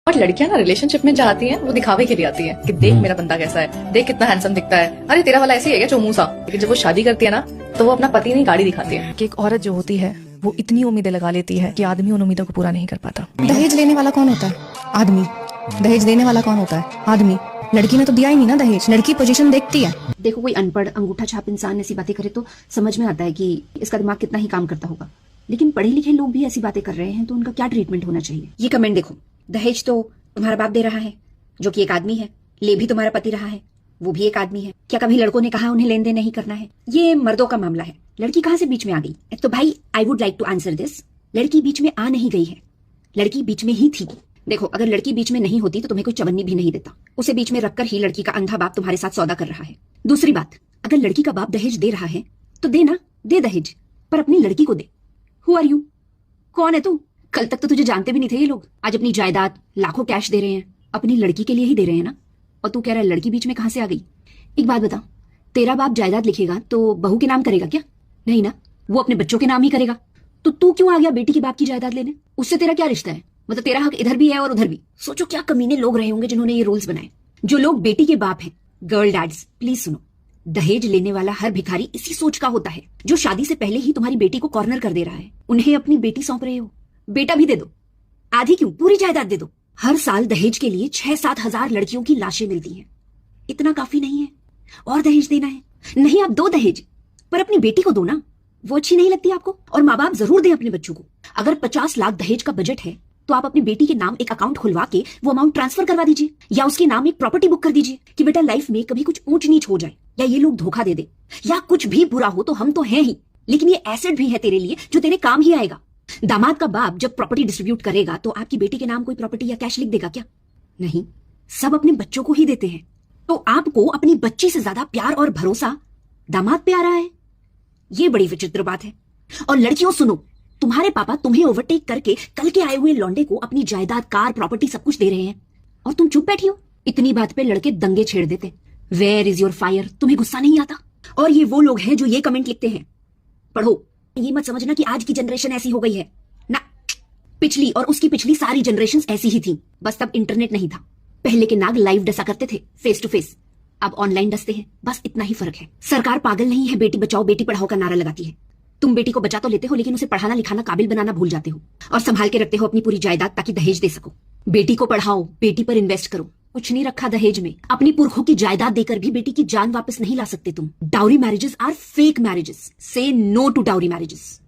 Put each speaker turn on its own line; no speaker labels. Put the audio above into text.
और लड़कियां ना रिलेशनशिप में जाती हैं वो दिखावे के लिए आती हैं कि देख मेरा बंदा कैसा है, देख कितना हैंडसम दिखता है, अरे तेरा वाला ऐसे ही है क्या चोमू सा। लेकिन जब वो शादी करती है ना तो वो अपना पति नहीं गाड़ी दिखाती है।
कि एक औरत जो होती है वो इतनी उम्मीदें लगा लेती है कि आदमी उन उम्मीदों को पूरा नहीं कर पाता। दहेज लेने वाला कौन होता है? आदमी। दहेज देने वाला कौन होता है? आदमी। लड़की ने तो दिया ही नहीं ना दहेज, लड़की पोजीशन देखती है।
देखो, कोई अनपढ़ अंगूठा छाप इंसान ऐसी बातें करे तो समझ में आता है कि इसका दिमाग कितना ही काम करता होगा, लेकिन पढ़े लिखे लोग भी ऐसी बातें कर रहे हैं तो उनका क्या ट्रीटमेंट होना चाहिए। ये कमेंट देखो, दहेज तो तुम्हारा बाप दे रहा है जो कि एक आदमी है, ले भी तुम्हारा पति रहा है वो भी एक आदमी है। क्या कभी लड़कों ने कहा उन्हें लेन देन नहीं करना है? ये मर्दों का मामला है, लड़की कहाँ से बीच में आ गई? तो भाई I would like to answer this, लड़की बीच में आ नहीं गई है, लड़की बीच में ही थी। देखो, अगर लड़की बीच में नहीं होती तो तुम्हें कोई चवन्नी भी नहीं देता, उसे बीच में रखकर ही लड़की का अंधा बाप तुम्हारे साथ सौदा कर रहा है। दूसरी बात, अगर लड़की का बाप दहेज दे रहा है तो देना, दे दहेज, पर अपनी लड़की को दे। Who are you? कौन है तू? कल तक तो तुझे जानते भी नहीं थे ये लोग, आज अपनी जायदाद लाखों कैश दे रहे हैं, अपनी लड़की के लिए ही दे रहे हैं ना। और तू कह रहा है लड़की बीच में कहां से आ गई? एक बात बता, तेरा बाप जायदाद लिखेगा तो बहू के नाम करेगा क्या? नहीं ना, वो अपने बच्चों के नाम ही करेगा। तो तू क्यों आ गया बेटी के बाप की जायदाद लेने? उससे तेरा क्या रिश्ता है? मतलब तेरा हक इधर भी है और उधर भी। सोचो क्या कमीने लोग रहे होंगे जिन्होंने ये रूल्स बनाए। जो लोग बेटी के बाप हैं, गर्ल डैड्स, प्लीज सुनो, दहेज लेने वाला हर भिखारी इसी सोच का होता है, जो शादी से पहले ही तुम्हारी बेटी को कॉर्नर कर दे रहा है। उन्हें अपनी बेटी सौंप रहे हो, बेटा भी दे दो, आधी क्यों पूरी जायदाद दे दो। हर साल दहेज के लिए 6-7 हजार लड़कियों की लाशें मिलती हैं। इतना काफी नहीं है और दहेज देना है? नहीं, आप दो दहेज, पर अपनी बेटी को दो ना। वो अच्छी नहीं लगती आपको? और माँ बाप जरूर दें अपने बच्चों को। अगर 50 लाख दहेज का बजट है तो आप अपनी बेटी के नाम एक अकाउंट खुलवा के वो अमाउंट ट्रांसफर करवा दीजिए, या उसके नाम एक प्रॉपर्टी बुक कर दीजिए कि बेटा लाइफ में कभी कुछ ऊंच नीच हो जाए, या ये लोग धोखा दे दे, या कुछ भी बुरा हो तो हम तो हैं ही, लेकिन ये एसेट भी है तेरे लिए जो तेरे काम ही आएगा। दामाद का बाप जब प्रॉपर्टी डिस्ट्रीब्यूट करेगा तो आपकी बेटी के नाम कोई प्रॉपर्टी या कैश लिख देगा क्या? नहीं, सब अपने बच्चों को ही देते हैं। तो आपको अपनी बच्ची से ज्यादा प्यार और भरोसा दामाद पे आ रहा है, ये बड़ी विचित्र बात है। और लड़कियों सुनो, तुम्हारे पापा तुम्हें ओवरटेक करके कल के आए हुए लौंडे को अपनी जायदाद, कार, प्रॉपर्टी सब कुछ दे रहे हैं और तुम चुप बैठी हो। इतनी बात पे लड़के दंगे छेड़ देते। Where is your fire? तुम्हें गुस्सा नहीं आता? और ये वो लोग हैं जो ये कमेंट लिखते हैं, पढ़ो, ये मत समझना कि आज की जनरेशन ऐसी हो गई है ना, पिछली और उसकी पिछली सारी जनरेशन ऐसी ही थी, बस तब इंटरनेट नहीं था। पहले के नाग लाइव डसा करते थे, फेस टू फेस, अब ऑनलाइन डसते हैं, बस इतना ही फर्क है। सरकार पागल नहीं है बेटी बचाओ बेटी पढ़ाओ का नारा लगाती है। तुम बेटी को बचा तो लेते हो लेकिन उसे पढ़ाना लिखाना काबिल बनाना भूल जाते हो और संभाल के रखते हो अपनी पूरी जायदाद ताकि दहेज दे सको। बेटी को पढ़ाओ, बेटी पर इन्वेस्ट करो, कुछ नहीं रखा दहेज में। अपनी पुरखों की जायदाद देकर भी बेटी की जान वापस नहीं ला सकते तुम। Dowry marriages are fake marriages, say no to dowry marriages.